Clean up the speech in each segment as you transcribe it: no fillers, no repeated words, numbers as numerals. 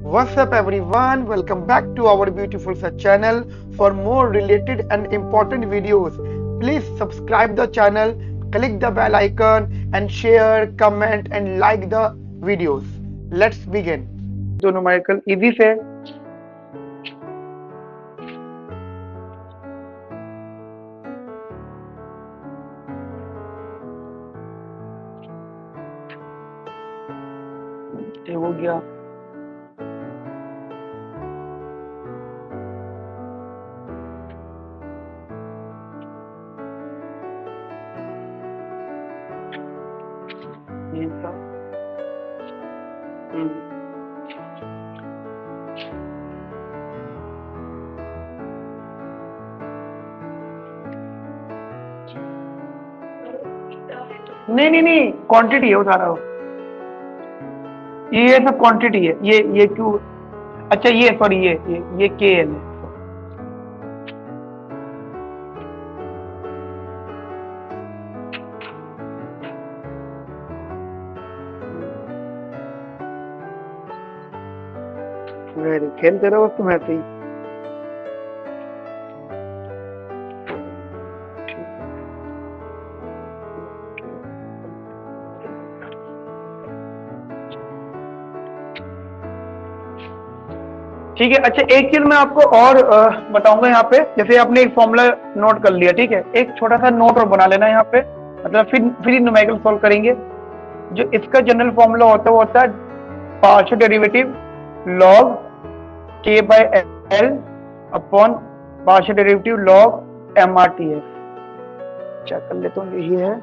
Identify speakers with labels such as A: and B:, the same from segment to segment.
A: What's up everyone? Welcome back to our beautiful such channel. For more related and important videos, please subscribe the channel, click the bell icon and share, comment and like the videos. Let's begin. तो numerical easy से ये हो गया। ये था। नहीं quantity है उठा रहा हो। ये सब क्वांटिटी है। ये क्यों? अच्छा ये सॉरी ये के एल है। वेरी खेलते रहो तुम ऐसे ही। ठीक है। अच्छा एक चीज मैं आपको और बताऊंगा यहाँ पे। जैसे आपने एक फॉर्मूला नोट कर लिया, ठीक है, एक छोटा सा नोट और बना लेना यहाँ पे। मतलब फिर न्यूमेरिकल सॉल्व करेंगे। जो इसका जनरल फॉर्मूला होता है वो होता है partial derivative log K by L upon partial derivative log M R T S. Check कर लेता हूँ यही है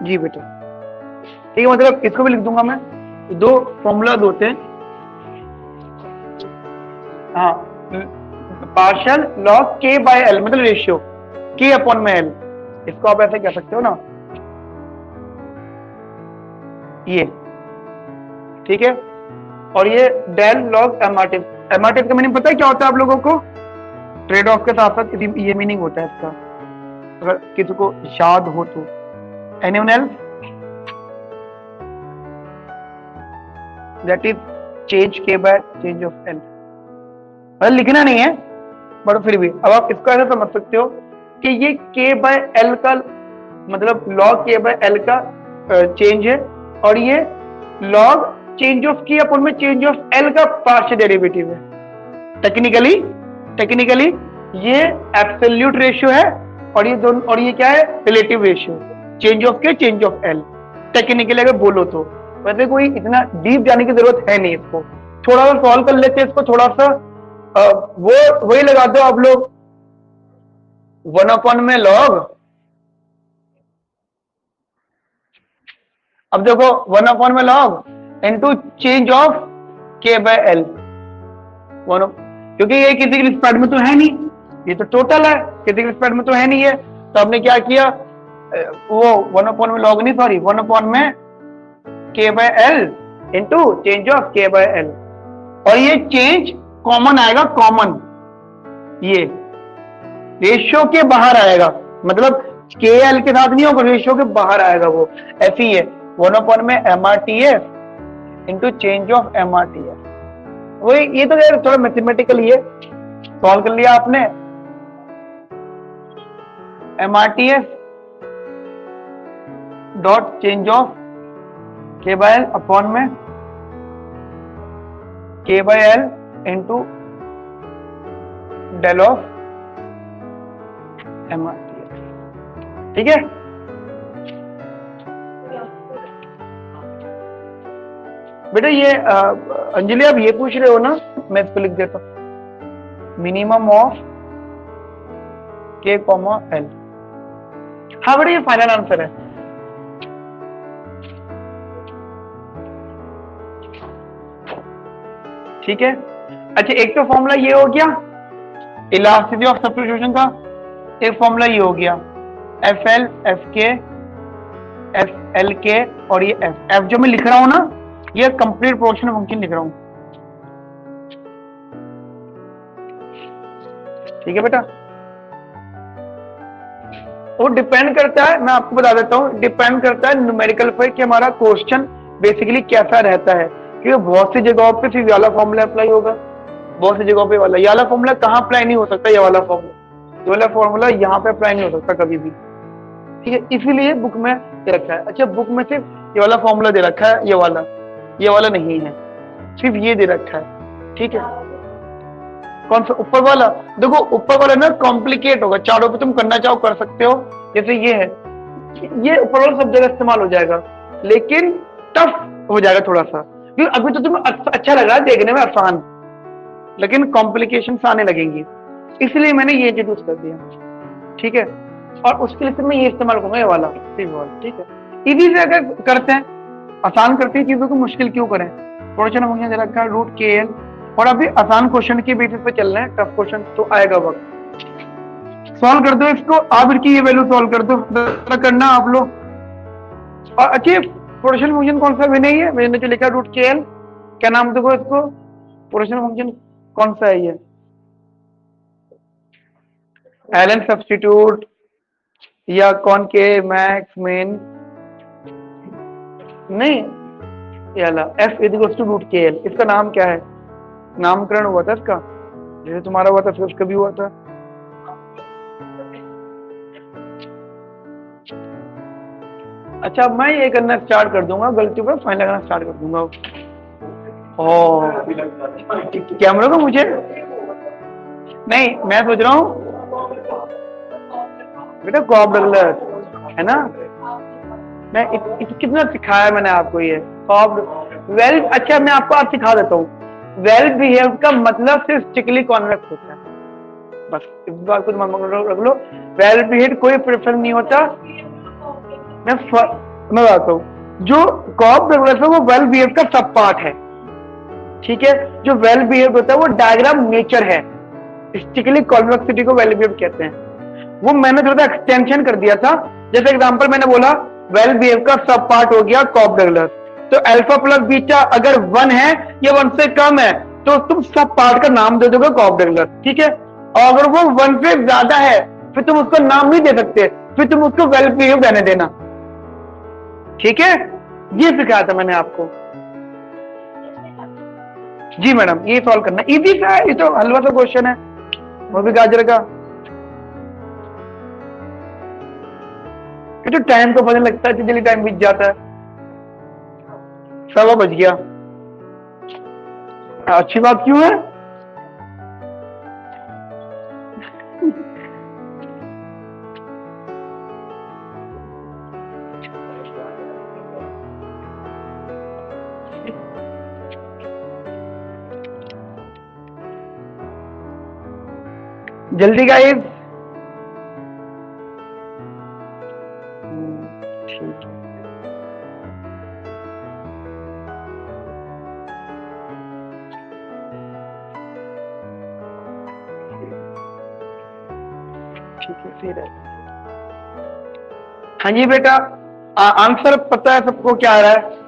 A: जी बेटा। ठीक है, मतलब इसको भी लिख दूंगा मैं। दो फॉर्मूला होते हैं। हाँ, partial log K by L मतलब रेशियो के अपॉन में एल। इसको आप ऐसे कह सकते हो ना, ये ठीक है। और ये डेल लॉग एमआरटी। एमआरटी का मीनिंग पता है क्या होता है आप लोगों को? ट्रेड ऑफ के साथ साथ ये मीनिंग होता है इसका, अगर किसी को याद हो तो। Anyone else? That is change के बाय चेंज ऑफ एल। मतलब लिखना नहीं है बट फिर भी अब आप इसको ऐसा समझ सकते हो कि ये के बाय एल का मतलब लॉग के बाय एल का चेंज है, और ये लॉग चेंज ऑफ के अपॉन में चेंज ऑफ एल का पार्शियल डेरिवेटिव है। टेक्निकली ये एब्सोल्यूट रेशियो है, और ये दोनों, और ये क्या है? रिलेटिव रेशियो, चेंज ऑफ के चेंज ऑफ एल। टेक्निकली अगर बोलो तो वैसे कोई इतना डीप जाने की जरूरत है नहीं। इसको थोड़ा सा सॉल्व कर लेते हैं। इसको थोड़ा सा वो वही लगा दो आप लोग, 1 अपॉन में लॉग। अब देखो 1 अपॉन में log into change of K by L. क्योंकि ये किसी की रिस्पेक्ट में तो है नहीं, ये तो टोटल है, किसी की रिस्पेक्ट में तो है नहीं है। तो आपने क्या किया, वो 1 अपॉन में लॉग नहीं, सॉरी 1 अपॉन में K by L into change of K by L. और ये चेंज कॉमन आएगा, कॉमन ये रेशियो के बाहर आएगा, मतलब के एल के साथ नहीं होगा, रेशियो के बाहर आएगा वो। ऐसे ही है 1 अपॉन में M R T F into change of M R T F. वही, ये तो यार थोड़ा मैथमेटिकल ही है। सॉल्व कर लिया आपने। M R T F dot change of K by L upon में K by L into del of M R T F. ठीक है, बेटा ये अंजलि आप ये पूछ रहे हो ना, मैं इसको लिख देता हूं, मिनिमम ऑफ के कॉमा एल। हाँ बेटा ये फाइनल आंसर है। ठीक है। अच्छा एक तो फॉर्मूला ये हो गया इलास्टिसिटी ऑफ सब्स्टिट्यूशन का, एक फॉर्मूला ये हो गया एफ एल एफ के एफ एल के, और ये एफ एफ जो मैं लिख रहा हूं ना, ये कंप्लीट प्रोपोर्शनल फंक्शन लिख रहा हूं। ठीक है बेटा, वो डिपेंड करता है, मैं आपको बता देता हूं, डिपेंड करता है न्यूमेरिकल पर कि हमारा क्वेश्चन बेसिकली कैसा रहता है। क्योंकि बहुत सी जगहों पे सिर्फ ये वाला फॉर्मूला अप्लाई होगा, बहुत सी जगहों पे वाला। ये वाला फॉर्मूला कहाँ अप्लाई नहीं हो सकता, ये वाला फॉर्मूला, ये वाला फॉर्मूला यहाँ पे अप्लाई नहीं हो सकता कभी भी, ठीक है। इसीलिए बुक में दे रखा है। अच्छा, बुक में सिर्फ ये वाला फॉर्मूला दे रखा है, ये वाला नहीं है, सिर्फ ये दे रखा है, ठीक है। कौन सा ऊपर वाला? देखो ऊपर वाला ना कॉम्प्लिकेट होगा, चारों पे तुम करना चाहो कर सकते हो, जैसे ये है, ये ऊपर वाला सब जगह इस्तेमाल हो जाएगा, लेकिन टफ हो जाएगा थोड़ा सा, क्योंकि अभी तो तुम्हें अच्छा लग रहा है देखने में आसान, लेकिन कॉम्प्लिकेशन आने लगेंगी, इसलिए मैंने ये इंट्रोड्यूस कर दिया, ठीक है। और उसके लिए मैं ये इस्तेमाल करूंगा, ये वाला, ठीक है। इजी से अगर करते हैं, आसान करते हैं चीजों को, मुश्किल क्यों करें। प्रोडक्शन फंक्शन दे रखा है रूट के एल, और अभी आसान क्वेश्चन के बेसिस पे चल रहे हैं, टफ क्वेश्चन तो आएगा वक्त। सॉल्व कर दो इसको, आप इसकी ये वैल्यू सॉल्व कर दो, करना आप लोग। और अच्छी प्रोडक्शन फंक्शन कौन सा विनय है, मैंने जो लिखा रूट के एल, क्या नाम देखो इसको, प्रोडक्शन फंक्शन कौन सा है ये, एलन सब्स्टिट्यूट या कौन के मैक्स मेन, नहीं एफ इक्वल्स टू रूट के एल, इसका नाम क्या है, नामकरण हुआ था इसका, जैसे तुम्हारा हुआ था फिर उसका भी हुआ था। अच्छा, मैं ये करना स्टार्ट कर दूंगा, गलती पर फाइन लगाना स्टार्ट कर दूंगा। क्या मिलेगा मुझे, नहीं मैं सोच रहा हूँ बेटा कॉब डगलस है ना, मैं कितना सिखाया मैंने आपको ये कॉब वेल। अच्छा मैं आपको आज सिखा देता हूँ, वेल बिहेव का मतलब सिर्फ स्ट्रिक्टली कॉन्वेक्स होता है, बस इस बात को दिमाग में रख लो। वेल बिहेव कोई प्रेफर नहीं होता। मैं बताता हूँ, जो कॉब डगलस है वो वेल बिहेव का सब पार्ट है, ठीक है। जो वेल बिहेव होता है वो डायग्राम नेचर है, स्ट्रिक्टली कॉन्वेक्सिटी को वेल बिहेव कहते हैं। वो मैंने थोड़ा एक्सटेंशन कर दिया था, जैसे एग्जांपल मैंने बोला वेल बिहेव का सब पार्ट हो गया कॉब डगलस, तो अल्फा प्लस बीटा अगर 1 है या 1 से कम है तो तुम सब पार्ट का नाम दे दोगे कॉब डगलस, ठीक है। और अगर वो 1 से ज्यादा है फिर तुम उसका नाम नहीं दे सकते, फिर तुम उसको वेल बिहेव रहने देना, ठीक है। ये सिखाया था मैंने आपको। जी मैडम, ये सॉल्व करना इजी सा है, ये तो हलवा सा क्वेश्चन है, वो भी गाजर का। ये तो टाइम को पता लगता है, जल्दी टाइम बीत जाता है। 7 बज गया, अच्छी बात क्यों है। जल्दी गाइस, ठीक है। ठीक है फिर, हाँ जी बेटा, आंसर पता है सबको क्या आ रहा है।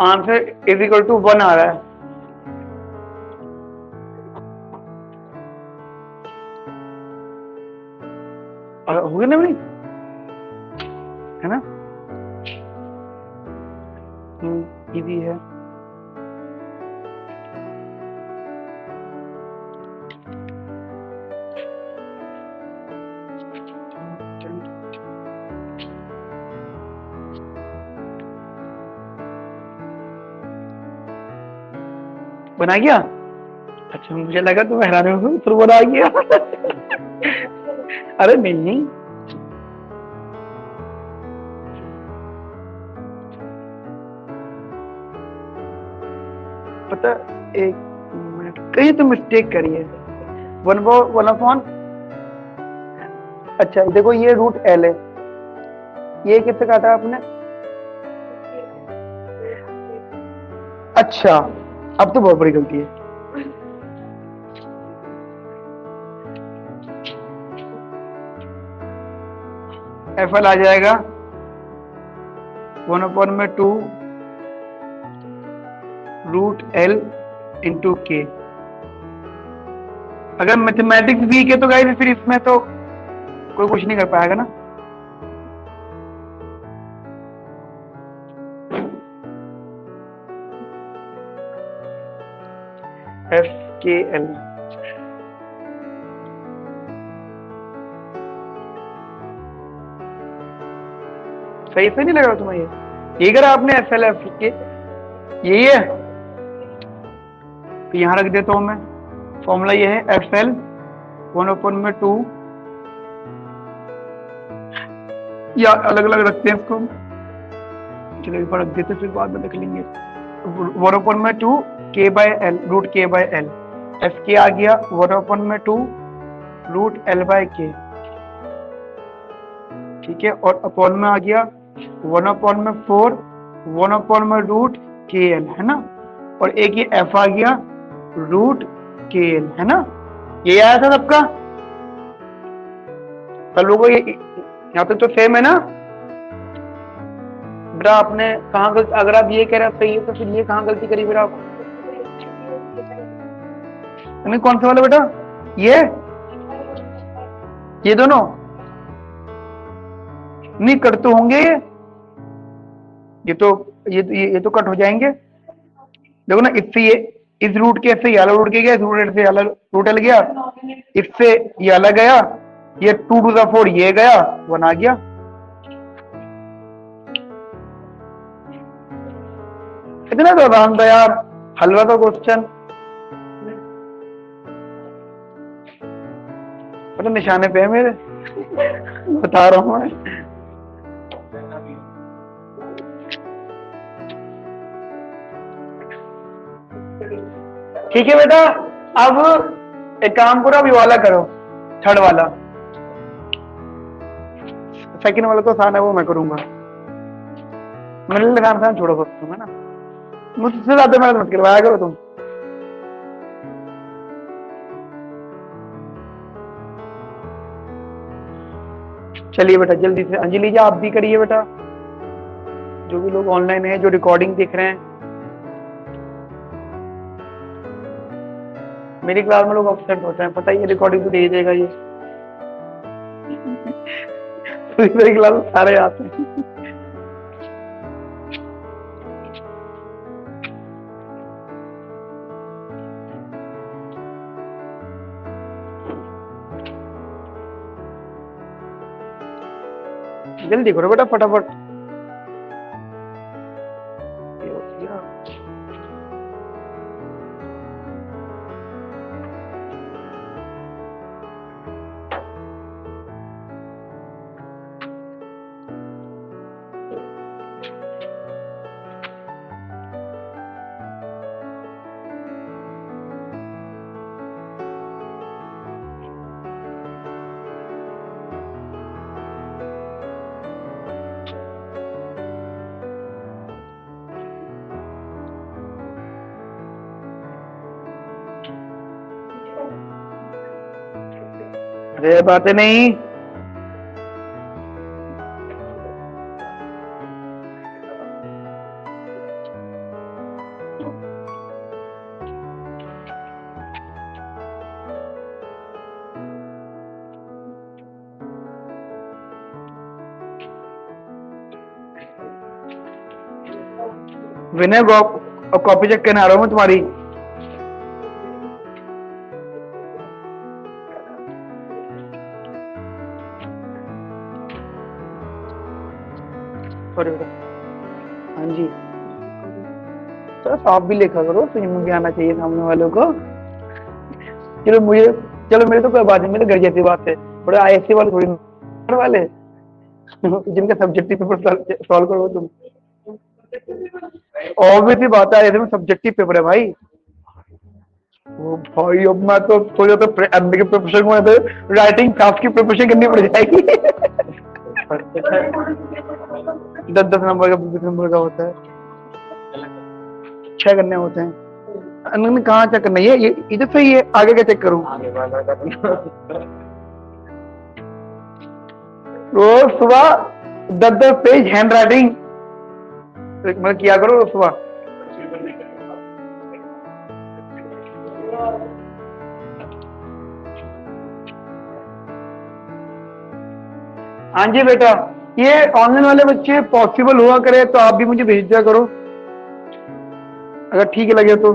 A: आंसर इज इक्वल टू 1 आ रहा है। हो गया ना भाई, है ना, इजी है। बना गया, अच्छा मुझे लगा तुम हैरान हो फिर बना गया। अरे नहीं, पता एक कहीं तो मिस्टेक करिए। वन अपॉन, अच्छा देखो ये रूट एल है, ये किससे काटा आपने? अच्छा अब तो बहुत बड़ी गलती है। एफ एल आ जाएगा 1/2 रूट एल इंटू के। अगर मैथमेटिक्स वीक है तो गाइस फिर इसमें तो कोई कुछ नहीं कर पाएगा ना। एफ के एल, सही से नहीं लगा तुम्हें? ये करा आपने एफ एल एफ के, यही है तो यहां रख देता हूं मैं। फॉर्मूला ये है एफ एल 1/2, या अलग अलग रखते हैं इसको, चलो एक बार रख देते फिर बाद में देख लेंगे। 1/2 के बाय एल रूट के बाय एल, एफ के आ गया 1/2 रूट एल बाय के, ठीक है। और अपॉन में आ गया 1/4 1/रूट के एल, है ना। और एक ये एफ आ गया रूट के एल, है ना। ये आया था सबका, सब लोगों ये यहाँ तक तो सेम है ना। बेटा आपने कहाँ गलती, अगर आप ये कह रहे हैं सही है तो फिर ये कहाँ गलती करी फिर आप? नहीं कौन सा वाला बेटा? ये दोनों नहीं कट तो होंगे, ये तो कट हो जाएंगे। देखो ना, इससे ये इस रूट के से ये अलग रूट के गया, इस रूट से अलग रूट अलग गया, इससे ये अलग गया, ये 2 to the 4 ये गया, 1 आ गया। इतना तो आसान था यार, हलवा का क्वेश्चन। मतलब निशाने पे है मेरे, बता रहा हूँ मैं। ठीक है बेटा, अब एक काम करो, अभी वाला करो, थर्ड वाला। सेकंड वाला तो आसान है, वो मैं करूंगा। मिडिल का आसान छोड़ो बस तुम, है ना। मुझसे ज्यादा मेहनत मत करवाया करो तुम। चलिए बेटा जल्दी से, अंजलि जी आप भी करिए बेटा, जो भी लोग ऑनलाइन है, जो रिकॉर्डिंग देख रहे हैं। मेरी क्लास में लोग अपसेट होते हैं, पता ही है, रिकॉर्डिंग तो दे देगा ये। मेरी क्लास में सारे आते हैं। जल्दी करो बेटा फटाफट। अरे बातें नहीं, विनय कॉपी चेक करने आ रहा हूँ मैं तुम्हारी। हाँ जी, तो साफ भी लिखा करो, समझ में भी आना चाहिए सामने वालों को। चलो मेरे तो कोई बात नहीं, मेरे घर जैसी बात है, बड़े आईएससी वाले थोड़ी वाले जिनका सब्जेक्टिव पेपर सॉल्व करो तुम। ऑब्वियसली बात है, ऐसे में सब्जेक्टिव पेपर है भाई। वो भाई अब मैं तो सोचा तो एमबी के प्रिपरेशन में तो राइटिंग टास्क की प्रिपरेशन करनी पड़ जाएगी। 10 10 नंबर का 20 नंबर का होता है, 6 करने होते हैं। मैंने कहाँ चेक करना है? ये इधर से ही है, आगे का चेक करूं? रोज सुबह 10 10 पेज हैंड राइटिंग मतलब किया करो रोज सुबह। हाँ जी बेटा, ये ऑनलाइन वाले बच्चे पॉसिबल हुआ करे तो आप भी मुझे भेज दिया करो अगर ठीक लगे तो।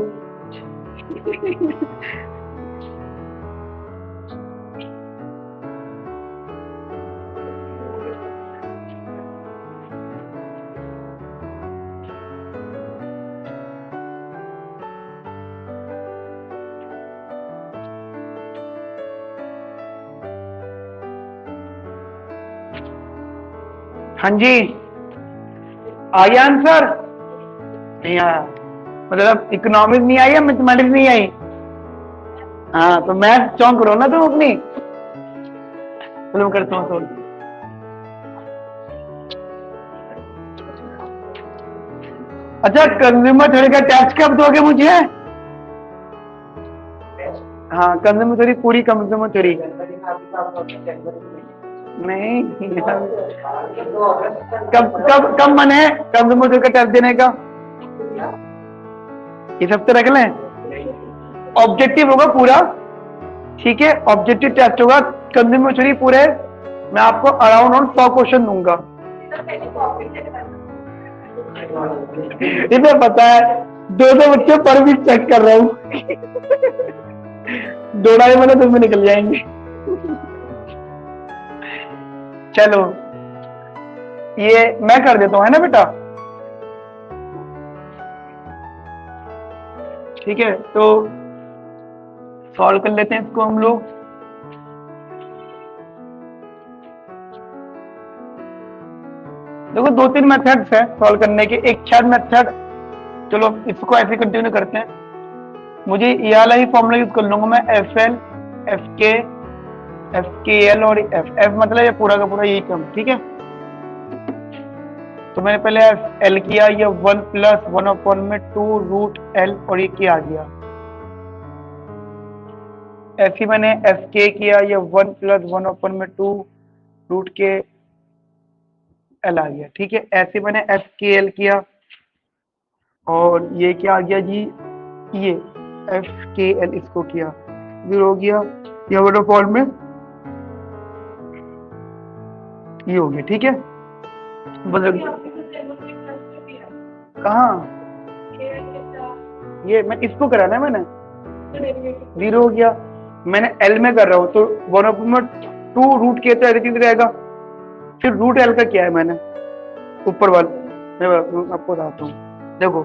A: हाँ जी, आ गया आंसर? नहीं आया मतलब इकोनॉमिक्स नहीं आई या मैथमेटिक्स नहीं आई? हाँ तो मैथ चौंक करो ना तुम अपनी। चलो करता हूँ सोल्व। अच्छा, कंज्यूमर थ्योरी का टेस्ट कब दोगे मुझे? हाँ कंज्यूमर थ्योरी, पूरी कंज्यूमर थ्योरी। नहीं कब कब कब मन है कंज्यूमर थ्योरी का टेस्ट देने का? इस हफ्ते रख लें? ऑब्जेक्टिव होगा पूरा, ठीक है? ऑब्जेक्टिव टेस्ट होगा कंज्यूमर थ्योरी पूरे। मैं आपको अराउंड 100 क्वेश्चन दूंगा। इन्हें पता है 2 2 बच्चे पर भी चेक कर रहा हूँ। 2 ढाई महीने तो में निकल जाएंगे। चलो ये मैं कर देता हूँ, है ना बेटा? ठीक है, तो सॉल्व कर लेते हैं इसको हम लोग। देखो 2 3 मेथड्स है सॉल्व करने के, एक शायद मेथड, चलो इसको ऐसे कंटिन्यू करते हैं। मुझे ये वाला ही फॉर्मूला यूज कर लूंगा मैं, एफ एल एफ के एल और एफ मतलब ये पूरा का पूरा यही टर्म, ठीक है? तो मैंने पहले एफ एल किया, ये 1 + 1/2 √L और ये क्या आ गया। ऐसे मैंने एफ के किया, ये 1 + 1/2 √KL आ गया, ठीक है? ऐसे मैंने एफ के एल किया और ये क्या आ गया जी, ये एफ के एल इसको किया, 0 हो गया, ये वाटरफॉल में ये हो गया, ठीक है? बदल कहाँ ये मैं इसको करा ना मैंने, 0 हो गया। मैंने एल में कर रहा हूँ तो 1/2 √K तो एवरीथिंग रहेगा। फिर √L का क्या है मैंने ऊपर वाला, मैं आपको बताता हूँ। देखो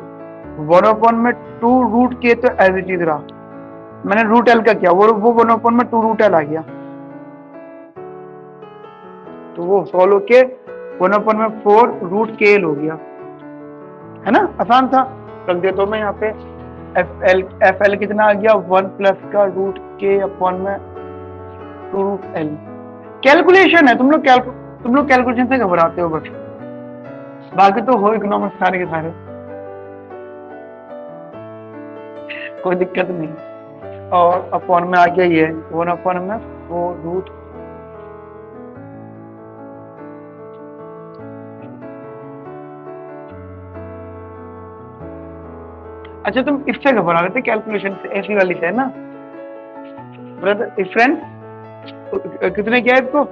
A: 1/2 √K तो एवरीथिंग रहा, मैंने √L का किया, वो 1/2 √L आ गया। तो वो सॉल्व होके 1/4 √KL हो गया, है ना? आसान था। रख देता हूँ मैं यहाँ पे एफ एल कितना आ गया, 1 + का √K/2 √L। कैलकुलेशन है, तुम लोग कैलकुलेशन से घबराते हो बस, बाकी तो हो इकोनॉमिक्स सारे के सारे, कोई दिक्कत नहीं। और अपॉन में आ गया ये 1/4 √ अच्छा तुम इससे घबरा रहे थे कैलकुलेशन से, ऐसी वाली से, है ना ब्रदर फ्रेंड? कितने किया इसको?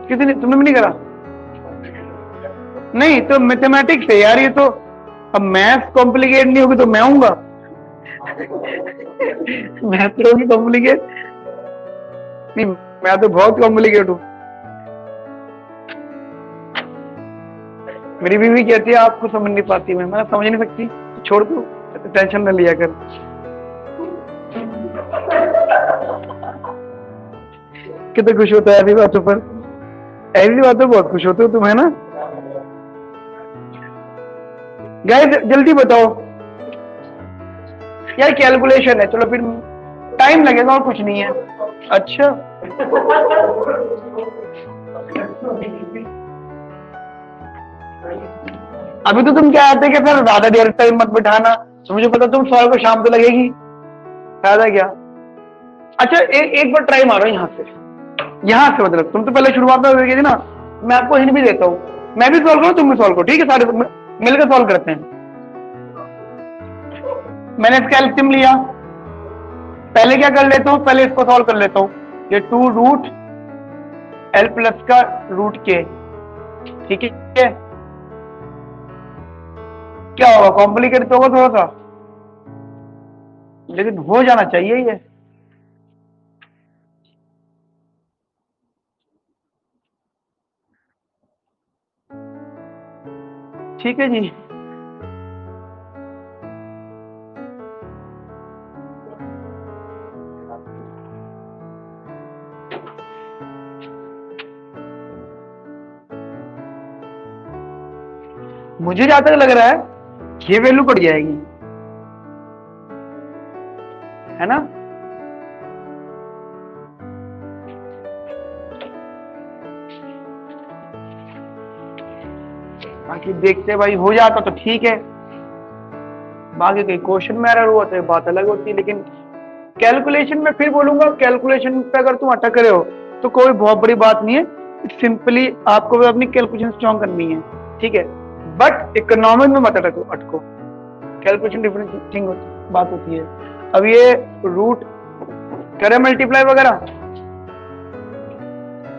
A: कितने? तुमने भी नहीं करा? नहीं तो मैथमेटिक्स है यार ये तो, अब मैथ कॉम्प्लिकेट नहीं होगी तो मैं आऊंगा? मैथ तो होगी कॉम्प्लिकेट? नहीं मैं तो बहुत कॉम्प्लिकेट हूँ। मेरी बीवी कहती है आपको समझ नहीं पाती, मैं समझ नहीं सकती, छोड़ दो, टेंशन न लिया कर। कितना खुश होता है ऐसी बातों पर, ऐसी बातों बहुत खुश होते हो तुम, है ना? गाइस जल्दी बताओ यार कैलकुलेशन है, चलो फिर टाइम लगेगा और कुछ नहीं है। अच्छा अभी तो तुम क्या आते कि फिर ज्यादा देर तक मत बिठाना, तो मुझे पता तुम सॉल्व को शाम को लगेगी, फायदा क्या। अच्छा एक बार ट्राई मारो यहाँ से, मतलब तुम तो पहले शुरुआत में हो गई थी ना, मैं आपको हिंट भी देता हूँ, मैं भी सॉल्व करूँ तुम भी सॉल्व करो, ठीक है, सारे मिलकर सॉल्व करते हैं। मैंने इसका एलसीएम लिया, पहले क्या कर लेता हूँ, पहले इसको सॉल्व कर लेता हूँ, ये 2 रूट एल प्लस का रूट के, ठीक है, क्या होगा, कॉम्प्लिकेटेड तो होगा थोड़ा सा, लेकिन हो जाना चाहिए ये। ठीक है जी, मुझे जहां तक लग रहा है ये वैल्यू बढ़ जाएगी, है ना। बाकी देखते हैं भाई, हो जाता तो ठीक है, बाकी कहीं क्वेश्चन में एरर हुआ तो बात अलग होती है, लेकिन कैलकुलेशन में फिर बोलूंगा, कैलकुलेशन पे अगर तुम अटक रहे हो तो कोई बहुत बड़ी बात नहीं है, सिंपली आपको भी अपनी कैलकुलेशन स्ट्रॉन्ग करनी है, ठीक है, बट इकोनॉमिक में मत अटको, कैलकुलेशन डिफरेंट थिंग बात होती है। अब ये रूट करे मल्टीप्लाई वगैरह,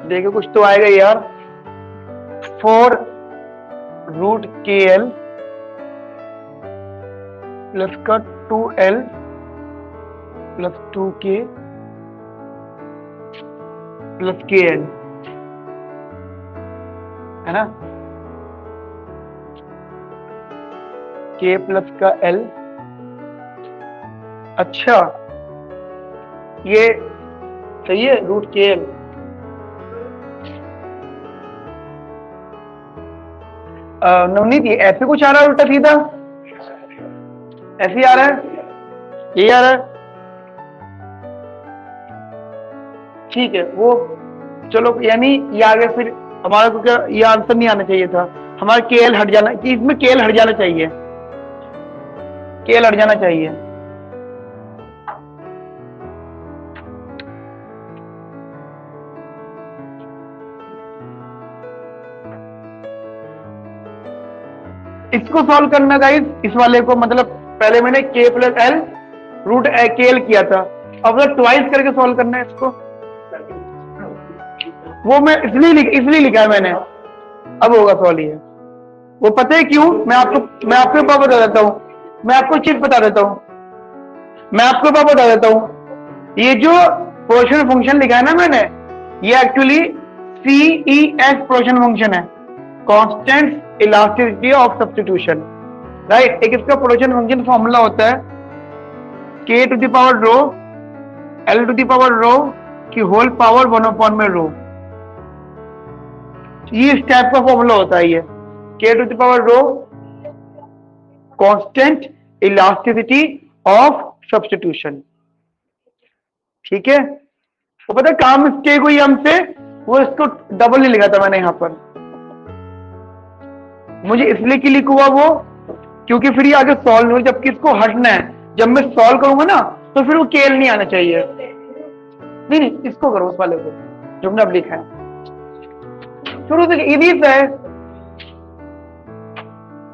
A: देखो कुछ तो आएगा यार, 4 रूट के एल प्लस का 2l प्लस 2k प्लस के एल, है ना, k प्लस का l। अच्छा ये सही है, रूट के एल, नवनीत ये ऐसे कुछ आ रहा है उल्टा सीधा, ऐसे ही आ रहा है, यही आ रहा है, ठीक है, वो चलो, यानी ये आगे फिर हमारा को क्या, ये आंसर नहीं आना चाहिए था, हमारा केएल हट जाना, कि इसमें केएल हट जाना चाहिए, केएल हट जाना चाहिए। इसको सॉल्व करना गाइस, इस वाले को, मतलब पहले मैंने के प्लस एल रूट के एल किया था, अब ट्वाइस करके सॉल्व करना है इसको, वो मैं इसलिए लिखा है मैंने, अब होगा सॉल्व ये, वो पता है क्यों, मैं आपको बात बता देता हूँ, मैं आपको चीज बता देता हूँ, मैं आपको बात बता देता हूँ, ये जो पोर्शन फंक्शन लिखा है ना मैंने, ये एक्चुअली CES पोर्शन फंक्शन है, constant elasticity of substitution, right. एक इसका पोर्शन फंक्शन फॉर्मूला होता है k to the power rho l to the power rho की होल पावर 1 में रो, ये इस टाइप का फॉर्मूला होता है, ये k to the power rho constant elasticity of substitution, ठीक है। वो पता है काम मिस्टेक हुई हमसे, वो इसको डबल नहीं लिखा था मैंने यहां पर, मुझे इसलिए क्लिक हुआ वो, क्योंकि फिर ये आगे सॉल्व नहीं, जबकि इसको हटना है, जब मैं सॉल्व करूंगा ना तो फिर वो केएल नहीं आना चाहिए, नहीं इसको करो, उस वाले को जो हमने अब लिखा है, शुरू से इजी है,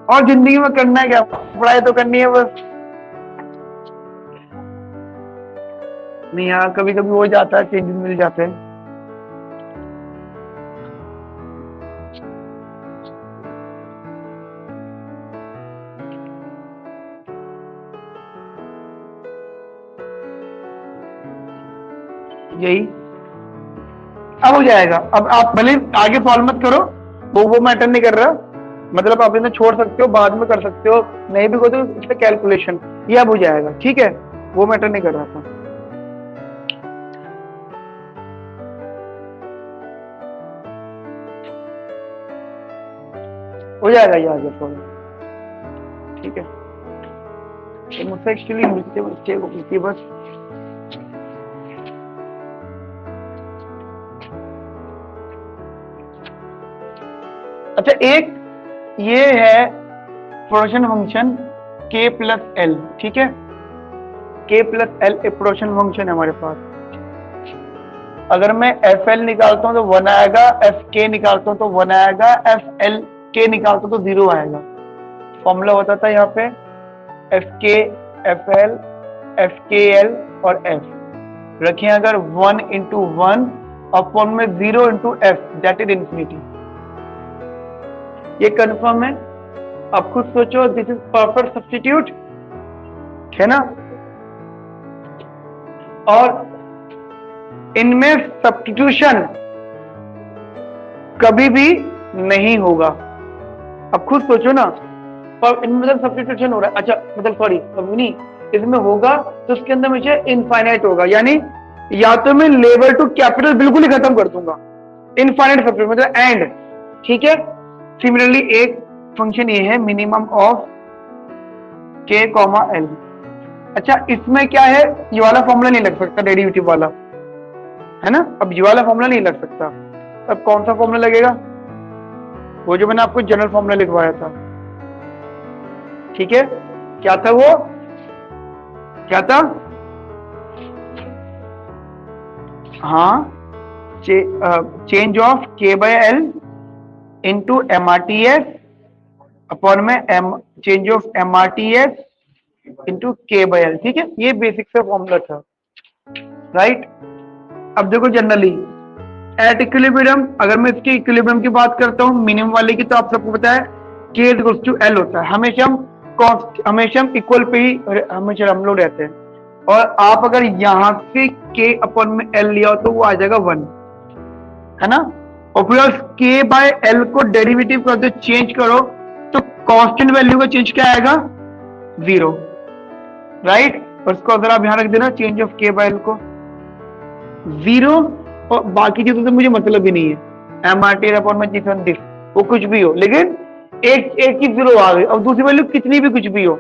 A: और जिंदगी में करना है क्या, पढ़ाई तो करनी है बस, नहीं यहाँ कभी कभी हो जाता है, चेंजेस मिल जाते हैं, यही अब हो जाएगा। अब आप भले आगे सॉल्व मत करो, वो मैटर नहीं कर रहा, मतलब आप इन्हें छोड़ सकते हो, बाद में कर सकते हो, नहीं भी हो तो इसका कैलकुलेशन ये अब हो जाएगा, ठीक है, वो मैटर नहीं कर रहा था। हो जाएगा ये आगे सॉल्व, ठीक है। तो मुझसे एक्चुअली मिस्टेक हो गई थी बस। अच्छा, एक ये है production function k plus L, ठीक है। k प्लस एल एक प्रोडक्शन फंक्शन है हमारे पास। अगर मैं एफ एल निकालता हूं तो 1 आएगा, एफ के निकालता हूं तो 1 आएगा, एफ एल के निकालता हूं तो 0 आएगा। फॉर्मूला होता था यहाँ पे एफ के, एफ एल, एफ के एल और एफ रखें अगर 1 इंटू 1 अपॉन में 0 into F that is infinity. ये कंफर्म है, आप खुद सोचो, दिस इज परफेक्ट सब्स्टिट्यूट, है ना। और इनमें सब्स्टिट्यूशन कभी भी नहीं होगा, अब खुद सोचो ना। पर इनमें मतलब सब्स्टिट्यूशन हो रहा है, अच्छा मतलब सॉरी कभी नहीं, इसमें होगा तो उसके अंदर मुझे इनफाइनाइट होगा, यानी या तो मैं लेबर टू कैपिटल बिल्कुल ही खत्म कर दूंगा, इनफाइनाइट सब्स्टिट्यूट मतलब एंड, ठीक है। सिमिलरली एक फंक्शन ये है मिनिमम ऑफ k, एल। अच्छा, इसमें क्या है, ये वाला फॉर्मूला नहीं लग सकता, डेरिवेटिव वाला, है ना। अब ये वाला फॉर्मूला नहीं लग सकता, अब कौन सा फॉर्मूला लगेगा, वो जो मैंने आपको जनरल फॉर्मूला लिखवाया था, ठीक है। क्या था वो, क्या था, हाँ, change of k by L into M R T S upon में change of M R T S into K by L, ठीक है। ये बेसिक सा फॉर्मूला था, राइट। अब देखो जनरली एट इक्विलिब्रियम, अगर मैं इसके इक्विलिब्रियम की बात करता हूं मिनिमम वाले की, तो आप सबको पता है k इक्वल्स टू एल होता है, हमेशा हम इक्वल पे ही हमेशा हम लोग रहते हैं। और आप अगर यहां से k अपॉन में एल लिया हो तो वो आ जाएगा 1, है ना। और फिर k बाय एल को डेरिवेटिव कर दो, चेंज करो तो कांस्टेंट वैल्यू का चेंज क्या आएगा, 0, राइट। और उसको अगर आप यहां रख देना change of k by L को 0, और बाकी चीजों से मुझे मतलब ही नहीं है, एम आर टी अपॉन में दिस वो कुछ भी हो, लेकिन एक ही 0 आ गई। अब दूसरी वैल्यू कितनी भी कुछ भी हो,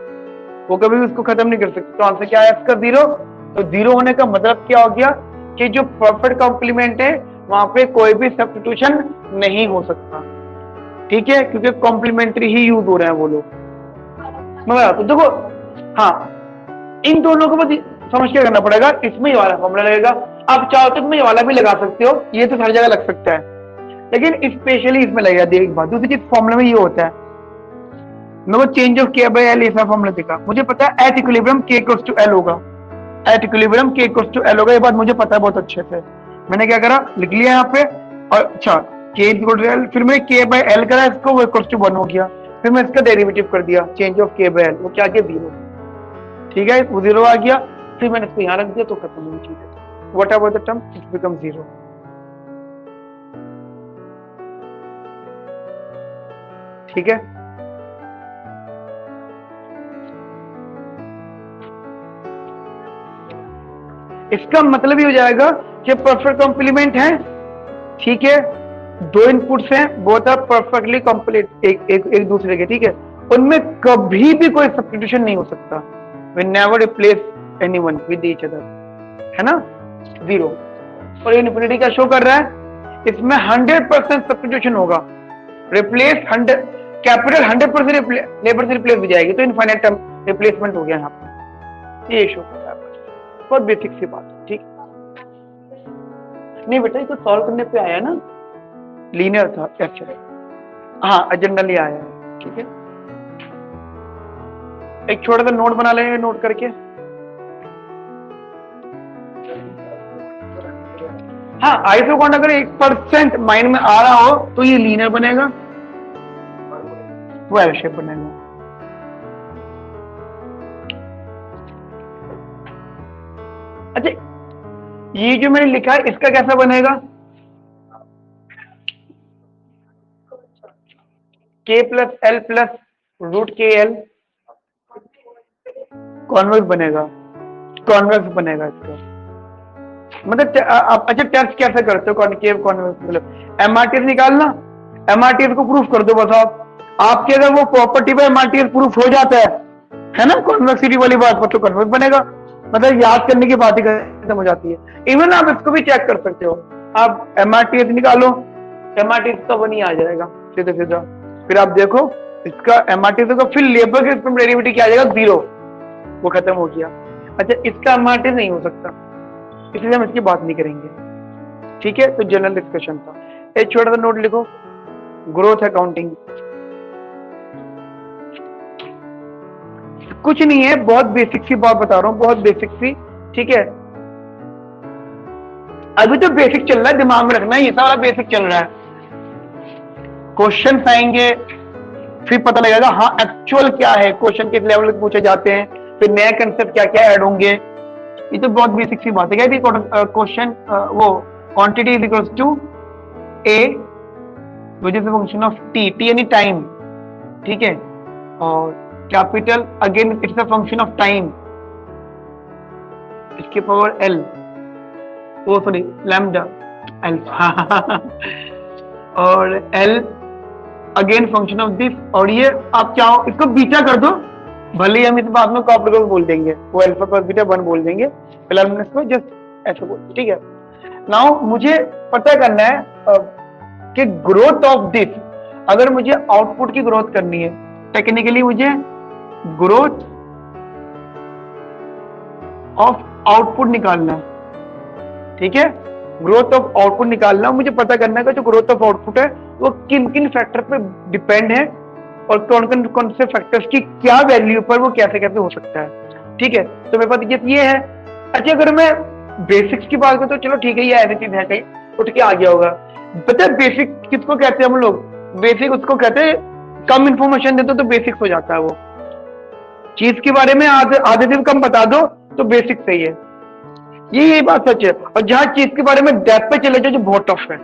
A: वो कभी भी उसको खत्म नहीं कर सकते। तो आंसर क्या है इसका, 0। तो 0 होने का मतलब क्या हो गया कि जो परफेक्ट कॉम्प्लीमेंट है वहां पे कोई भी सब्स्टिट्यूशन नहीं हो सकता, ठीक है, क्योंकि कॉम्प्लीमेंट्री ही यूज हो रहे हैं वो लोग। मगर तो देखो, हाँ, इन दोनों को बस समझ के करना पड़ेगा। इसमें ये वाला फॉर्मूला लगेगा, आप चाहो तो इसमें ये वाला भी लगा सकते हो, ये तो हर जगह लग सकता है, लेकिन स्पेशली इसमें लगेगा। देख बात, दूसरी चीज फॉर्मूला में ये होता है, मैं change of k by L ऐसा फॉर्मूला देखा, मुझे पता है at equilibrium k equals to L होगा, at equilibrium k equals to L होगा, ये बात मुझे पता है बहुत अच्छे से। मैंने क्या करा, लिख लिया यहाँ पे, और अच्छा k इक्वल टू एल, फिर मैंने k बाय एल करा इसको, वो इक्वल्स टू 1 हो गया, फिर मैं इसका डेरिवेटिव कर दिया change of k by L, वो क्या गया 0, ठीक है, वो 0 आ गया। फिर मैंने इसको यहाँ रख दिया तो खत्म हुई चीज। What about the term, it become 0, ठीक है। इसका मतलब ही हो जाएगा कि परफेक्ट कॉम्प्लीमेंट है, ठीक है, दो इनपुट्स हैं, बोथ आर परफेक्टली कंप्लीट एक दूसरे के, ठीक है, उनमें कभी भी कोई सब्स्टिट्यूशन नहीं हो सकता, we never replace anyone with each other, है ना, 0। और इनफिनिटी क्या शो कर रहा है, इसमें 100% सब्स्टिट्यूशन होगा, रिप्लेस 100 कैपिटल 100% लेबर से रिप्लेस हो जाएगी, तो इनफाइनाइट टर्म रिप्लेसमेंट हो गया यहाँ पर, ये शो कर रहा है। बहुत बेसिक सी बात, ठीक। नहीं बेटा, इसको सॉल्व करने पे आया ना, लीनियर था, अच्छा, हाँ जनरली आया है, ठीक है। एक छोटा सा नोट बना लेंगे, नोट करके, हाँ आइसोकॉन्ड अगर 1% माइंड में आ रहा हो तो ये लीनियर बनेगा, वो एल शेप बनेगा। अच्छा, ये जो मैंने लिखा है इसका कैसा बनेगा, k plus L plus root के एल, कॉन्वेक्स बनेगा, कॉन्वेक्स बनेगा इसका मतलब। अच्छा, टेस्ट कैसे करते हो कॉनकेव कॉन्वेक्स, मतलब एमआरटीएस निकालना, एमआरटीएस को प्रूफ कर दो बस। आपके अगर वो प्रॉपर्टी पे एमआरटीएस प्रूफ हो जाता है है ना, कॉन्वेक्सिटी वाली बात पर तो कन्वेक्स बनेगा, मतलब याद करने की बात ही खत्म हो जाती है। इवन आप इसको भी चेक कर सकते हो, आप MRTH निकालो, MRTH का 1 ही आ जाएगा सीधा सीधा, फिर आप देखो इसका MRTH का, फिर लेबर के इसमें डेरिवेटिव क्या आ जाएगा, 0, वो खत्म हो गया। अच्छा इसका MRTH नहीं हो सकता, इसलिए हम इसकी बात नहीं करेंगे, ठीक है। तो जनरल डिस्कशन था। एक छोटा सा नोट लिखो, ग्रोथ अकाउंटिंग कुछ नहीं है, बहुत बेसिक सी बात बता रहा हूं, बहुत बेसिक सी, ठीक है। अभी तो बेसिक चल रहा है, दिमाग में रखना है, ये सारा बेसिक चल रहा है। क्वेश्चन आएंगे फिर पता लगेगा हाँ एक्चुअल क्या है, क्वेश्चन किस लेवल पे पूछे जाते हैं, फिर नए कंसेप्ट क्या क्या ऐड होंगे। ये तो बहुत बेसिक सी बात है। क्या क्वेश्चन वो quantity is equals to A which is function of T, T यानी टाइम, ठीक है, और capital again it's a function of time, इसके पावर एल, वो सॉरी लैम्डा अल्फा और L again function of this, और ये आप चाहो इसको बीटा कर दो, भले ही हम इस बात में कॉपी को बोल देंगे, वो अल्फा प्लस बीटा 1 बोल देंगे, फिलहाल हमने इसको जस्ट ऐसे बोल, ठीक है। नाउ मुझे पता करना है कि ग्रोथ ऑफ दिस, अगर मुझे आउटपुट की ग्रोथ करनी है, टेक्निकली मुझे ग्रोथ ऑफ आउटपुट निकालना है, ठीक है। ग्रोथ ऑफ आउटपुट निकालना, मुझे पता करना है कि जो ग्रोथ ऑफ आउटपुट है वो किन किन फैक्टर पे डिपेंड है और कौन से फैक्टर्स की क्या वैल्यू पर वो कैसे कैसे हो सकता है, ठीक है। तो मेरे पास ये है। अच्छा अगर मैं बेसिक्स की बात करूं तो चलो ठीक है, ये ऐसी चीज है कहीं उठ के आ गया होगा। पता है बेसिक किसको कहते हैं हम लोग, बेसिक उसको कहते हैं कम इंफॉर्मेशन दे दो तो बेसिक्स हो जाता है। वो चीज के बारे में आधे दिन कम बता दो तो बेसिक सही है, यही बात सच है। और जहां चीज के बारे में डेप्थ पे चले जाओ जो बहुत टफ है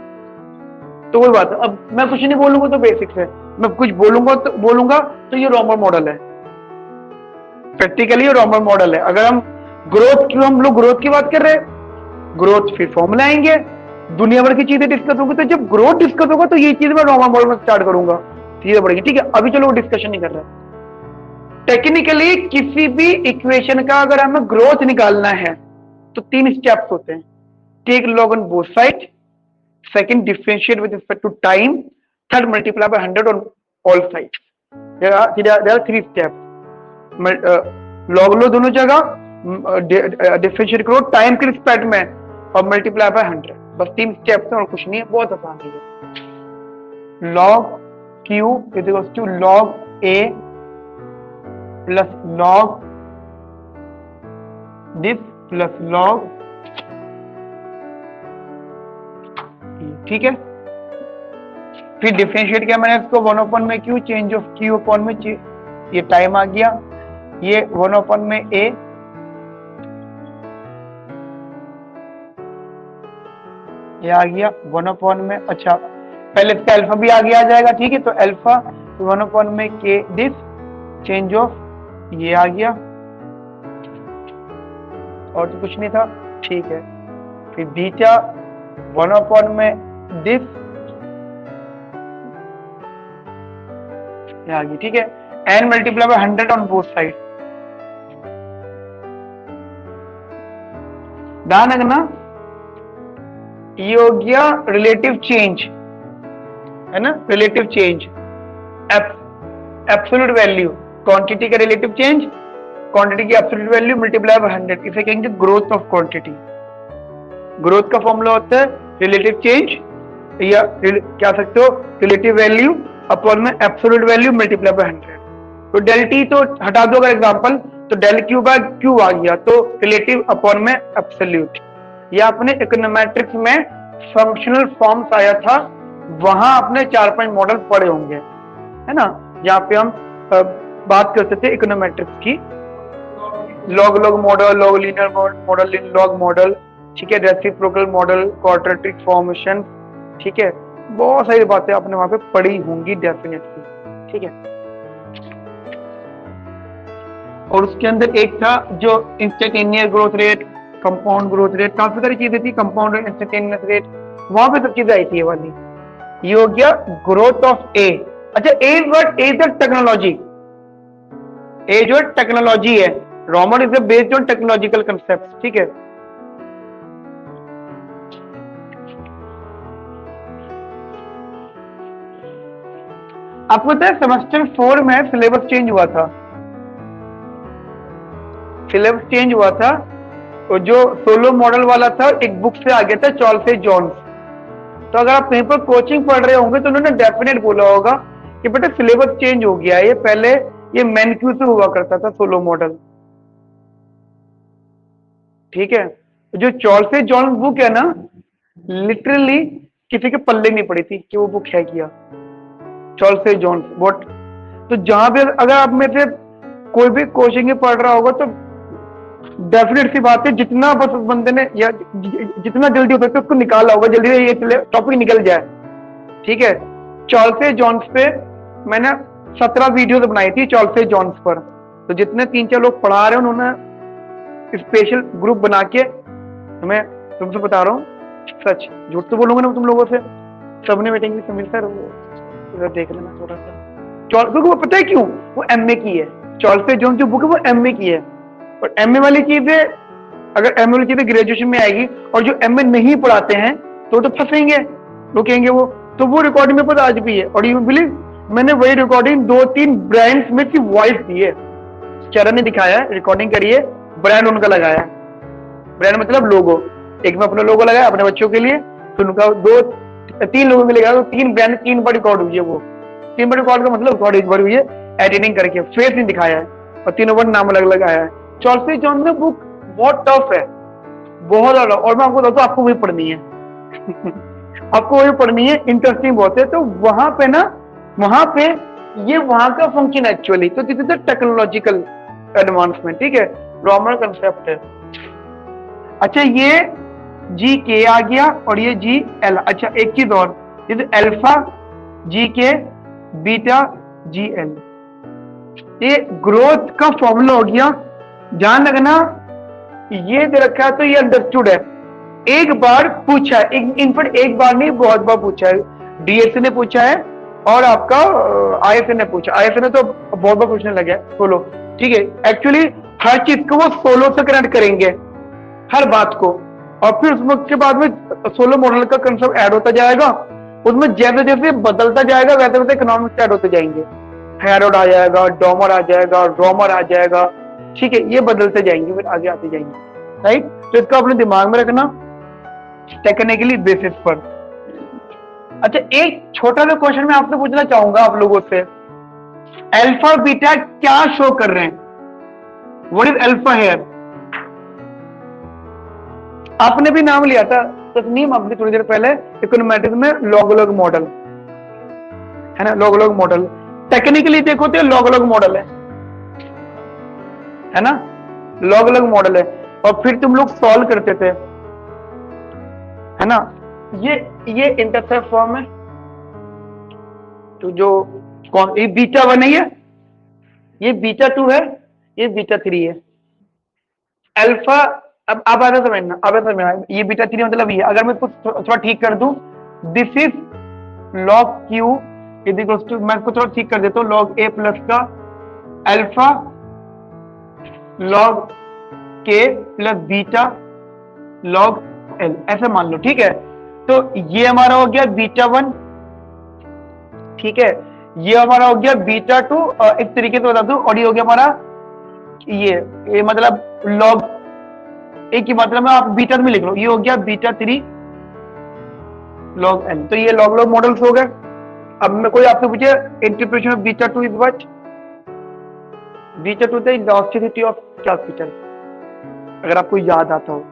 A: तो वही बात है। अब मैं कुछ नहीं बोलूंगा तो बेसिक्स है, मैं कुछ बोलूंगा तो ये रॉमर मॉडल है, प्रैक्टिकली ये रॉमर मॉडल है। अगर हम लोग ग्रोथ की बात कर रहे हैं, ग्रोथ फिर फॉर्मूला आएंगे, दुनिया भर की चीजें डिस्कस होगी, तो जब ग्रोथ डिस्कस होगा तो ये चीज मैं रॉमर मॉडल में स्टार्ट करूंगा, चीजें बढ़ेगी, ठीक है। अभी चलो वो डिस्कशन नहीं कर रहे। टेक्निकली किसी भी इक्वेशन का अगर हमें ग्रोथ निकालना है तो 3 स्टेप्स होते हैं, take log on both side, second differentiate with respect to time, third multiply by 100 on all sides. There are 3 steps, log लो दोनों जगह, डिफरेंशिएट करो टाइम के रिस्पेक्ट में और मल्टीप्लाई बाय 100, बस 3 स्टेप्स हैं और कुछ नहीं है, बहुत आसान है। Log Q is equal to log A plus log this plus log, ठीक है। फिर डिफरेंशिएट किया मैंने इसको 1/में Q, change of Q upon में ये टाइम आ गया, ये 1/में ए, ये आ गया 1/में, अच्छा पहले इसका अल्फा भी आगे आ जाएगा, ठीक है। तो अल्फा 1/में के दिस, चेंज ऑफ ये आ गया, और तो कुछ नहीं था, ठीक है। फिर बीटा 1/में दिस आ गई, ठीक है। N multiply by 100 on both side, ध्यान रखना ये हो गया रिलेटिव चेंज, है ना, relative change, absolute value, quantity का रिलेटिव चेंज, क्वांटिटी की एब्सोल्यूट वैल्यू मल्टीप्लाई बाय 100, इसे कहेंगे ग्रोथ ऑफ क्वांटिटी। ग्रोथ का फॉर्मूला होता है रिलेटिव चेंज, या क्या सकते हो रिलेटिव वैल्यू अपॉन में एब्सोल्यूट वैल्यू मल्टीप्लाई बाय 100। तो डेल टी तो हटा दो अगर एग्जांपल, तो डेल क्यू बाय क्यू आ गया, तो रिलेटिव अपॉन में एब्सोल्यूट। या अपने इकोनोमेट्रिक्स में फंक्शनल फॉर्म्स आया था, वहां अपने 4-5 मॉडल पढ़े होंगे, है ना, जहाँ पे हम बात करते थे इकोनोमेट्रिक्स की, log log model, log linear model, log model, ठीक है, रेसिप्रोकल मॉडल, क्वाड्रेटिक फॉर्मेशन, ठीक है, बहुत सारी बातें आपने वहां पे पढ़ी होंगी डेफिनेटली, ठीक है। और उसके अंदर एक था जो instantaneous growth rate, compound growth rate, काफी सारी चीजें थी, कंपाउंड रेट, इंस्टेंटेनियस रेट, वहां पे सब चीजें आई थी ये वाली। ये हो गया ग्रोथ ऑफ ए। अच्छा A word, A is the technology, A जो टेक्नोलॉजी है, Roman is based on technological concept, ठीक है। आपको पता है सेमेस्टर 4 में सिलेबस चेंज हुआ था, सिलेबस चेंज हुआ था। तो जो सोलो मॉडल वाला था एक बुक से आ गया था, चार्ल्स जॉन्स। तो अगर आप कहीं पर कोचिंग पढ़ रहे होंगे तो उन्होंने डेफिनेट बोला होगा कि बेटा सिलेबस चेंज हो गया है, ये पहले ये मैनक्यू से हुआ करता था सोलो मॉडल, ठीक है। जो चार्ल्स जॉन्स बुक है ना, लिटरली किसी के पल्ले नहीं पड़ी थी कि वो बुक है किया, चार्ल्स जॉन्स व्हाट। तो जहां पे अगर आप में से कोई भी कोचिंग में पढ़ रहा होगा तो डेफिनेट सी बात है, जितना बस उस बंदे ने या जितना जल्दी हो सकता है उसको निकाला होगा, जल्दी से ये टॉपिक निकल जाए, ठीक है। चार्ल्स जॉन्स पे मैंने 17 वीडियोस बनाई थी चार्ल्स जॉन्स पर। तो जितने 3-4 लोग पढ़ा रहे हैं उन्होंने स्पेशल ग्रुप बना के, मैं तुमसे बता रहा हूँ सच, झूठ तो बोलूंगा ना तुम लोगों से, सबने मीटिंग समीर सर वो देख लेना थोड़ा सा। क्योंकि वो पता है क्यों, वो एमए की है, चार्ल्स जॉन्स जो बुक है वो एमए की है। और एमए वाली चीजें, अगर एमए वाली चीजें ग्रेजुएशन में आएगी और जो एमए नहीं पढ़ाते हैं तो फंसेंगे, वो कहेंगे वो रिकॉर्डिंग में पता आज भी है। और यू बिलीव, मैंने वही रिकॉर्डिंग 2-3 ब्रांड्स में की वॉइस दी है, चरण ने दिखाया है, रिकॉर्डिंग करिए, ब्रांड उनका लगाया है, ब्रांड मतलब लोगो, एक में अपना लोगो लगाया अपने बच्चों के लिए, तो उनका 2-3 लोगों के लिए लगाया, तो 3 ब्रांड 3 बार रिकॉर्ड हुई है। वो 3 बार रिकॉर्ड का मतलब रिकॉर्ड एक बार हुई है, एडिटिंग करके फेस नहीं दिखाया है और तीनों बार नाम अलग लगाया है। चार्ल्स जॉन्स की बुक बहुत टफ है, बहुत ज्यादा। और मैं आपको बताता हूँ, आपको वही पढ़नी है आपको वही पढ़नी है, इंटरेस्टिंग बहुत है। तो वहां पे ना, वहां पे ये वहां का फंक्शन एक्चुअली, तो this is the technological advancement, ठीक है, रोमन कंसेप्ट है। अच्छा ये जी के आ गया और ये जी एल। अच्छा एक चीज और, जैसे अल्फा जी के, बीटा जी एल, ये ग्रोथ का फॉर्मूला हो गया। ध्यान रखना, ये दे रखा है तो ये अंडरस्टूड है, एक बार पूछा है, इनफैक्ट एक बार नहीं बहुत बार पूछा है, डीएसए ने पूछा है और आपका आईएसए ने पूछा, आईएसए ने तो बहुत बार पूछने लगा है सोलो, ठीक है। एक्चुअली हर चीज को वो सोलो से कनेक्ट करेंगे, हर बात को, और फिर उसके बाद में सोलो मॉडल का कंसेप्ट ऐड होता जाएगा, उसमें जैसे जैसे बदलता जाएगा वैसे वैसे इकोनॉमिक्स ऐड होते जाएंगे, हेरोड आ जाएगा, डॉमर आ जाएगा, रोमर आ जाएगा, ठीक है, ये बदलते जाएंगे, फिर आगे आते जाएंगे, राइट। तो इसको अपने दिमाग में रखना टेक्निकली बेसिस पर। अच्छा एक छोटा सा क्वेश्चन मैं आपसे पूछना चाहूंगा आप लोगों से, अल्फा बीटा क्या शो कर रहे हैं, व्हाट इज अल्फा हियर? आपने भी नाम लिया था तस्नीम आपने थोड़ी देर पहले इकोनोमेट्रिक्स में लॉग मॉडल, है ना, लॉग मॉडल। टेक्निकली देखो तो लॉग मॉडल है ना, लॉग मॉडल है। और फिर तुम लोग सॉल्व करते थे, है ना, ये इंटरसेप्ट फॉर्म है, तो जो कौन, ये बीटा 1 है, ये बीटा 2 है, ये बीटा 3 है। अल्फा, अब आधा समझना, अब समझना, ये बीटा 3 मतलब ये, अगर मैं कुछ थोड़ा ठीक कर दूं, this is log q is equal to, मैं इसको थोड़ा ठीक कर देता हूँ, log a प्लस का alpha log k plus beta log l, ऐसे मान लो, ठीक है। तो ये हमारा हो गया बीटा 1, ठीक है, ये हमारा हो गया बीटा 2, एक तरीके से बता दूं, और ये हो गया हमारा ये मतलब log, एक ही मतलब में आप बीटा में लिख लो, ये हो गया बीटा 3 log n। तो ये लॉग मॉडल्स हो गए। अब मैं कोई आपसे पूछे interpretation of beta 2 is what, beta 2 the elasticity of capital, अगर आपको याद आता हो,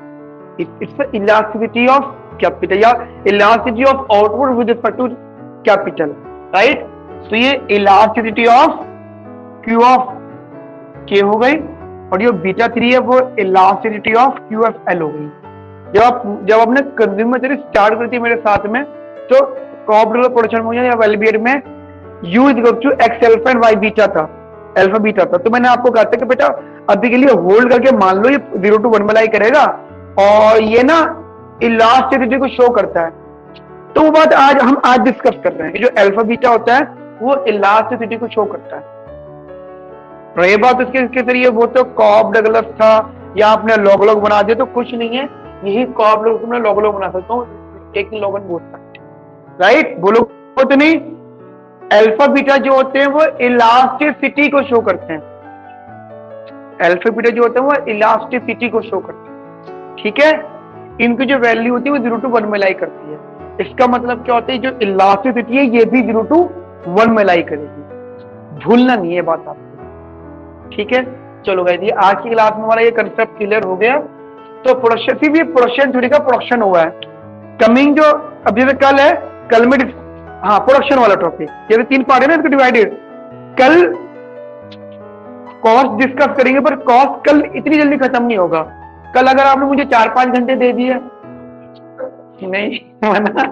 A: it's the elasticity of capital या elasticity of output with respect to capital, right. तो ये इलास्टिसिटी ऑफ क्यू ऑफ के हो गई, और ये बीटा 3 है वो elasticity of Q F L हो गई। जब आपने कंज्यूमर थ्योरी स्टार्ट करती है मेरे साथ में, तो कॉम्पिटिटिव प्रोडक्शन में या वेलबियर में U is equal to X alpha and Y beta था, अल्फा बीटा था। तो मैंने आपको कहा था कि बेटा अभी के लिए होल्ड करके मान लो ये 0 to 1 में लाई करेगा, और ये ना इलास्टिसिटी को शो करता है। तो वो बात हम आज डिस्कस कर रहे हैं, जो अल्फा बीटा होता है वो इलास्टिसिटी को शो करता है, रही बात इसके जरिए, वो तो कॉब डगलस था या आपने लॉग लॉग बना दिया तो कुछ नहीं है, यही कॉब लॉग तुमने लॉग लॉग बना सकता हूँ, एक लॉगन बोल सकते, राइट? बोलो तो नहीं। अल्फा बीटा जो होते हैं वो इलास्टिसिटी को शो करते हैं, अल्फा बीटा जो होते हैं वो इलास्टिसिटी को शो करते हैं, ठीक है? इनकी जो वैल्यू होती है वो 0 to 1 में लाई करती है। इसका मतलब क्या होता है, जो इलास्टिसिटी है ये भी 0 to 1 में लाई करेगी, भूलना नहीं है बात आपको, ठीक है? चलो गाइस, ये आज की क्लास में हमारा ये कंसेप्ट क्लियर हो गया। तो प्रोडक्शन भी प्रोडक्शन थ्योरी का प्रोडक्शन हुआ है, कमिंग जो अभी से कल है, कल में हाँ प्रोडक्शन वाला टॉपिक, ये 3 पार्ट है ना इसको डिवाइडेड। कल कॉस्ट डिस्कस करेंगे, पर कॉस्ट कल इतनी जल्दी खत्म नहीं होगा। कल अगर आपने मुझे 4-5 घंटे दे दिए नहीं मना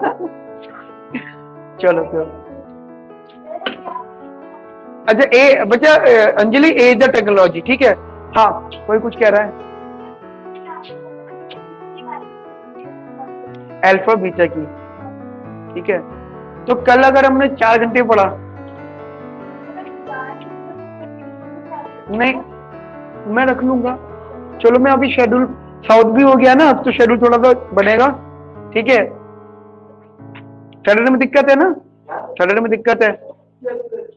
A: चलो फिर। अच्छा ए बच्चा अंजलि, ए द टेक्नोलॉजी, ठीक है? हाँ कोई कुछ कह रहा है, अल्फा बीटा की, ठीक है? तो कल अगर हमने 4 घंटे पढ़ा, नहीं मैं रख लूंगा, चलो मैं अभी शेड्यूल साउथ भी हो गया ना, तो शेड्यूल थोड़ा सा बनेगा, ठीक है? सैटरडे में दिक्कत है ना, सैटरडे में दिक्कत है,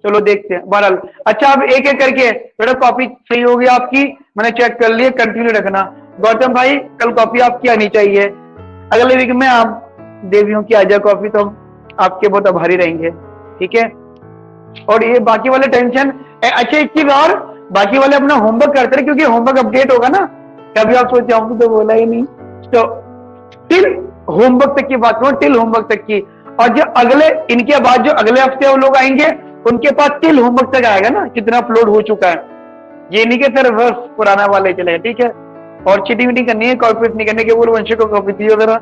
A: चलो देखते हैं बहरहाल। अच्छा अब एक एक करके, बेटा कॉपी सही हो गई आपकी, मैंने चेक कर लिया, कंटिन्यू रखना। गौतम भाई कल कॉपी आपकी आनी चाहिए, अगले वीक में आप देवियों की आ जाए कॉपी, तो हम आपके बहुत आभारी रहेंगे, ठीक है? और ये बाकी वाले टेंशन, अच्छा एक चीज और, बाकी वाले अपना होमवर्क करते रहे, क्योंकि होमवर्क अपडेट होगा ना, कभी आप सोचे हमको तो बोला ही नहीं, तो टिल होमवर्क तक की बात करो, टिल होमवर्क तक की। और जो अगले, इनके बाद जो अगले हफ्ते वो लोग आएंगे, उनके पास टिल होमवर्क तक आएगा ना कितना अपलोड हो चुका है, ये नहीं कि सर रिवर्स पुराना वाले चले, ठीक है? और चीटिंग वीटिंग करनी है, कॉपी पेस्ट नहीं करने के, बोल वंश को कॉपी दियो जरा,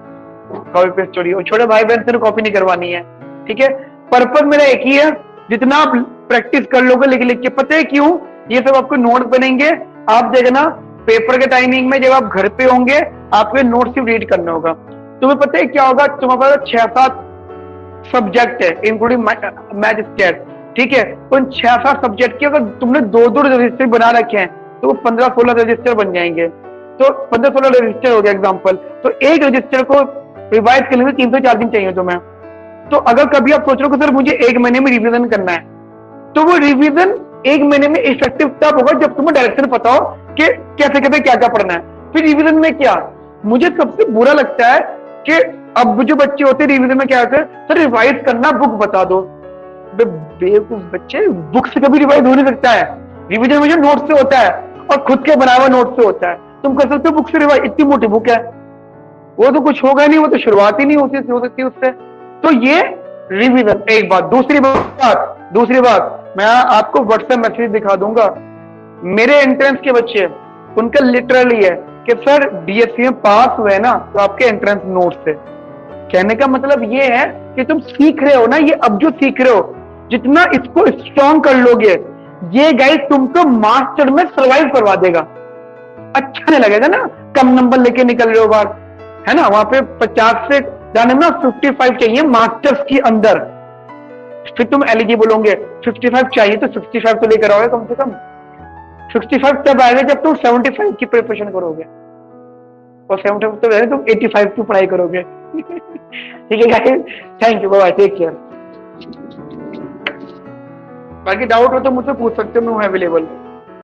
A: कॉपी पेस्ट छोड़िए, छोटे भाई बहन से कॉपी नहीं करवानी है, ठीक है? पर्पज मेरा एक ही है, जितना आप प्रैक्टिस कर लोगे लिख लिख के, पता है क्यों? ये सब आपको नोट बनेंगे, आप देखना पेपर के टाइमिंग में जब आप घर पे होंगे, आपको नोट सिर्फ रीड करना होगा। तुम्हें पता है क्या होगा, तुम्हारे पास 6-7 सब्जेक्ट है इंक्लूडिंग मैथ स्टेट, ठीक है? उन 6-7 सब्जेक्ट के अगर तुमने 2-2 रजिस्टर बना रखे हैं, तो वो 15-16 रजिस्टर बन जाएंगे, तो 15-16 रजिस्टर हो गया एग्जाम्पल। तो एक रजिस्टर को रिवाइज करने में 3 से 4 दिन चाहिए तुम्हें। तो अगर कभी आप सोच रहे हो कि सर मुझे 1 महीने में रिवीजन करना है, तो वो रिवीजन 1 महीने में इफेक्टिव तब होगा जब तुम्हें डायरेक्शन पता हो कि कैसे कैसे क्या क्या पढ़ना है। फिर रिवीजन में क्या, मुझे सबसे बुरा लगता है कि अब जो बच्चे होते हैं रिवीजन में क्या होता है, सर रिवाइज करना, बुक बता दो। बेवकूफ बच्चे, बुक से कभी रिवाइज हो नहीं सकता है, रिवीजन में जो नोट से होता है और खुद के बनाया हुआ नोट से होता है। तुम कर सकते हो बुक से रिवाइज, इतनी मोटी बुक है, वो तो कुछ होगा नहीं, वो तो शुरुआत ही नहीं हो सकती उससे। तो ये रिवीजन एक बात। दूसरी बात मैं आपको व्हाट्सएप मैसेज दिखा दूंगा, मेरे एंट्रेंस के बच्चे, उनका लिटरली है कि सर डीएससी में पास हुए ना तो आपके एंट्रेंस नोट से। कहने का मतलब ये है कि तुम सीख रहे हो ना, ये अब जो सीख रहे हो, जितना इसको स्ट्रॉन्ग कर लोगे, ये गाइस तुमको मास्टर में सर्वाइव करवा देगा। अच्छा नहीं लगेगा ना कम नंबर लेके निकल रहे हो बाहर, है ना? वहां पे 50 से जाने में ना 55 चाहिए मास्टर्स के अंदर, फिर तुम एलिजिबल होंगे। 55 चाहिए तो 65 तो लेकर आओगे कम से कम। 65 तब आएगा जब तुम 75 की प्रिपरेशन करोगे, और 75 तो तुम 85 की पढ़ाई करोगे। ठीक है guys, thank you, bye, take care. बाकी डाउट हो तो मुझसे पूछ सकते हो, मैं हूं अवेलेबल।